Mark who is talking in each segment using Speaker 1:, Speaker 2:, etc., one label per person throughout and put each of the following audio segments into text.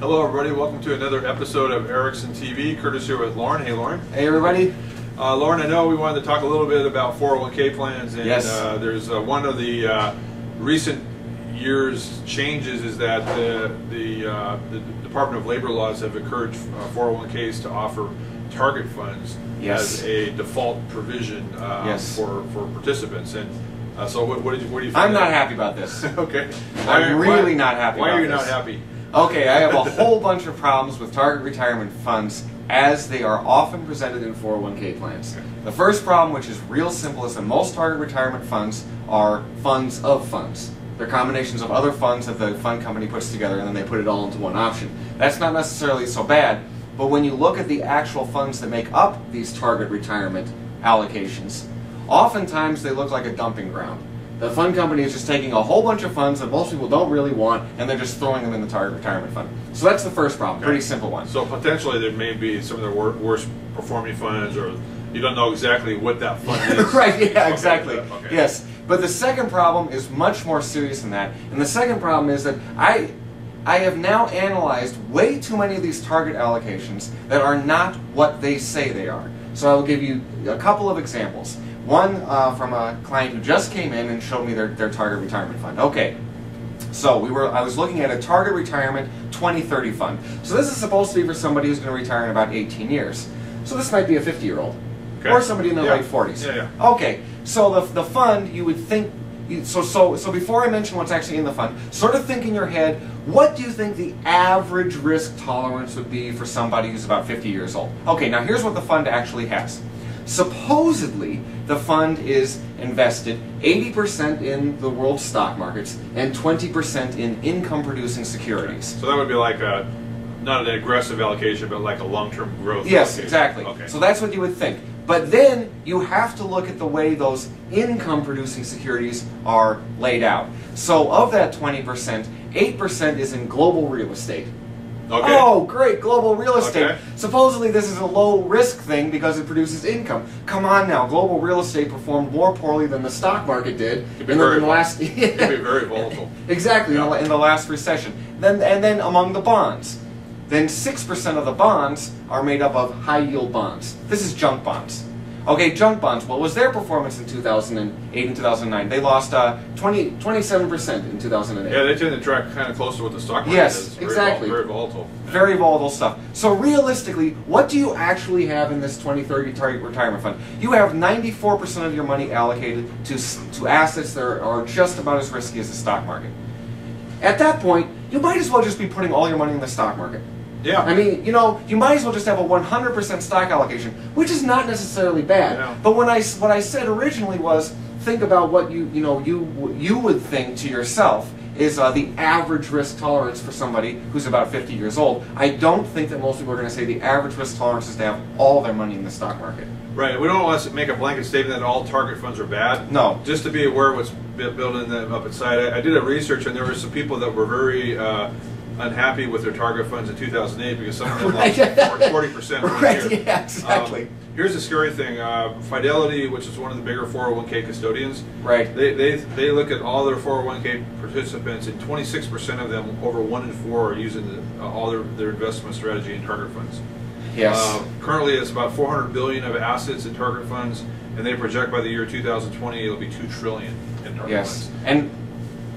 Speaker 1: Hello everybody, welcome to another episode of Erickson TV. Curtis here with Lauren. Hey Lauren.
Speaker 2: Hey everybody.
Speaker 1: Lauren, I know we wanted to talk a little bit about 401k plans, and
Speaker 2: yes.
Speaker 1: There's one of the recent years changes is that the Department of Labor laws have encouraged 401ks to offer target funds
Speaker 2: yes.
Speaker 1: as a default provision
Speaker 2: yes.
Speaker 1: for participants. And so what do you think?
Speaker 2: I'm not happy about this.
Speaker 1: Okay.
Speaker 2: I'm really not happy about this.
Speaker 1: Why are you not happy?
Speaker 2: Okay, I have a whole bunch of problems with target retirement funds as they are often presented in 401k plans.
Speaker 1: Okay.
Speaker 2: The first problem, which is real simple, is that most target retirement funds are funds of funds. They're combinations of other funds that the fund company puts together and then they put it all into one option. That's not necessarily so bad, but when you look at the actual funds that make up these target retirement allocations, oftentimes they look like a dumping ground. The fund company is just taking a whole bunch of funds that most people don't really want, and they're just throwing them in the target retirement fund. So that's the first problem,
Speaker 1: Okay.
Speaker 2: pretty simple one.
Speaker 1: So potentially there may be some of the worst performing funds, or you don't know exactly what that fund is.
Speaker 2: Right, yeah, exactly.
Speaker 1: Okay.
Speaker 2: Yes, but the second problem is much more serious than that. And the second problem is that I have now analyzed way too many of these target allocations that are not what they say they are. So I'll give you a couple of examples. One from a client who just came in and showed me their target retirement fund. Okay, so I was looking at a target retirement 2030 fund. So this is supposed to be for somebody who's going to retire in about 18 years. So this might be a 50-year-old.
Speaker 1: Okay.
Speaker 2: Or somebody in their
Speaker 1: Yeah.
Speaker 2: late 40s.
Speaker 1: Yeah, yeah.
Speaker 2: Okay, so the fund, you would think, so before I mention what's actually in the fund, sort of think in your head, what do you think the average risk tolerance would be for somebody who's about 50 years old? Okay, now here's what the fund actually has. Supposedly, the fund is invested 80% in the world stock markets and 20% in income-producing securities.
Speaker 1: So that would be like not an aggressive allocation, but like a long-term growth
Speaker 2: Yes,
Speaker 1: allocation.
Speaker 2: exactly.
Speaker 1: Okay.
Speaker 2: So that's what you would think. But then you have to look at the way those income-producing securities are laid out. So of that 20%, 8% is in global real estate.
Speaker 1: Okay.
Speaker 2: Oh, great, global real estate.
Speaker 1: Okay.
Speaker 2: Supposedly this is a low-risk thing because it produces income. Come on now, global real estate performed more poorly than the stock market did in the last...
Speaker 1: It could be very volatile.
Speaker 2: Exactly,
Speaker 1: Yeah.
Speaker 2: in the last recession. And then among the bonds, then 6% of the bonds are made up of high-yield bonds. This is junk bonds. Okay, junk bonds. What was their performance in 2008 and 2009? They lost 27% in 2008.
Speaker 1: Yeah, they tend to track kind of close to what the stock market
Speaker 2: Yes,
Speaker 1: is.
Speaker 2: exactly.
Speaker 1: Very volatile. Yeah.
Speaker 2: Very volatile stuff. So realistically, what do you actually have in this 2030 target retirement fund? You have 94% of your money allocated to assets that are just about as risky as the stock market. At that point, you might as well just be putting all your money in the stock market.
Speaker 1: Yeah.
Speaker 2: I mean, you know, you might as well just have a 100% stock allocation, which is not necessarily bad.
Speaker 1: Yeah.
Speaker 2: But what I said originally was, think about what you would think to yourself is the average risk tolerance for somebody who's about 50 years old. I don't think that most people are going to say the average risk tolerance is to have all their money in the stock market.
Speaker 1: Right. We don't want to make a blanket statement that all target funds are bad.
Speaker 2: No.
Speaker 1: Just to be aware of what's building them up inside. I did a research, and there were some people that were very unhappy with their target funds in 2008 because some of them lost 40% in
Speaker 2: Right,
Speaker 1: a year.
Speaker 2: yeah, exactly.
Speaker 1: Here's the scary thing. Fidelity, which is one of the bigger 401k custodians,
Speaker 2: Right.
Speaker 1: they look at all their 401k participants, and 26% of them, over 1 in 4, are using all their investment strategy in target funds.
Speaker 2: Yes.
Speaker 1: Currently, it's about 400 billion of assets in target funds, and they project by the year 2020 it'll be 2 trillion in target
Speaker 2: Yes.
Speaker 1: funds.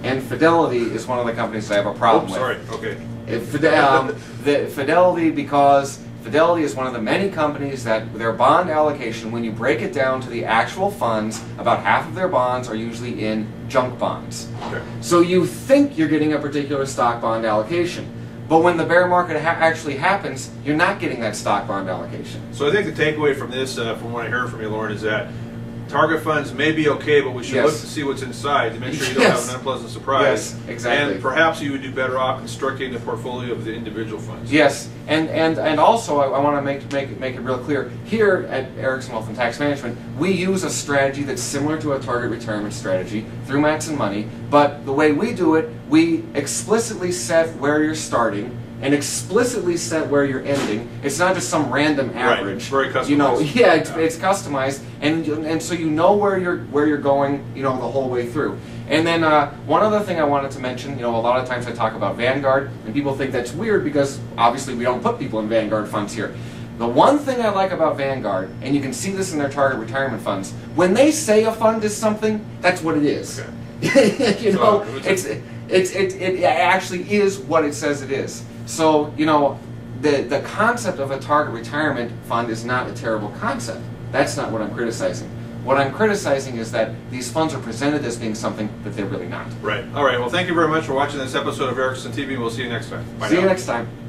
Speaker 2: And Fidelity is one of the companies I have a problem with.
Speaker 1: Sorry. Okay.
Speaker 2: Fidelity, because Fidelity is one of the many companies that their bond allocation, when you break it down to the actual funds, about half of their bonds are usually in junk bonds.
Speaker 1: Okay.
Speaker 2: So you think you're getting a particular stock bond allocation, but when the bear market actually happens, you're not getting that stock bond allocation.
Speaker 1: So I think the takeaway from this, from what I heard from you, Lauren, is that target funds may be okay, but we should
Speaker 2: Yes.
Speaker 1: look to see what's inside to make sure you don't
Speaker 2: Yes.
Speaker 1: have an unpleasant surprise.
Speaker 2: Yes, exactly.
Speaker 1: And perhaps you would do better off constructing the portfolio of the individual funds.
Speaker 2: Yes, and also I want to make it real clear, here at Erickson Wealth Tax Management, we use a strategy that's similar to a target retirement strategy through Max and Money, but the way we do it, we explicitly set where you're starting, and explicitly set where you're ending. It's not just some random average.
Speaker 1: Very customized.
Speaker 2: You know, yeah, it's customized, and so you know where you're going, you know, the whole way through. And then one other thing I wanted to mention, you know, a lot of times I talk about Vanguard, and people think that's weird because obviously we don't put people in Vanguard funds here. The one thing I like about Vanguard, and you can see this in their target retirement funds, when they say a fund is something, that's what it is. Okay. You know, it actually is what it says it is. So, you know, the concept of a target retirement fund is not a terrible concept. That's not what I'm criticizing. What I'm criticizing is that these funds are presented as being something that they're really not.
Speaker 1: Right. All right. Well, thank you very much for watching this episode of Erickson TV. We'll see you next time. Bye now.
Speaker 2: See you next time.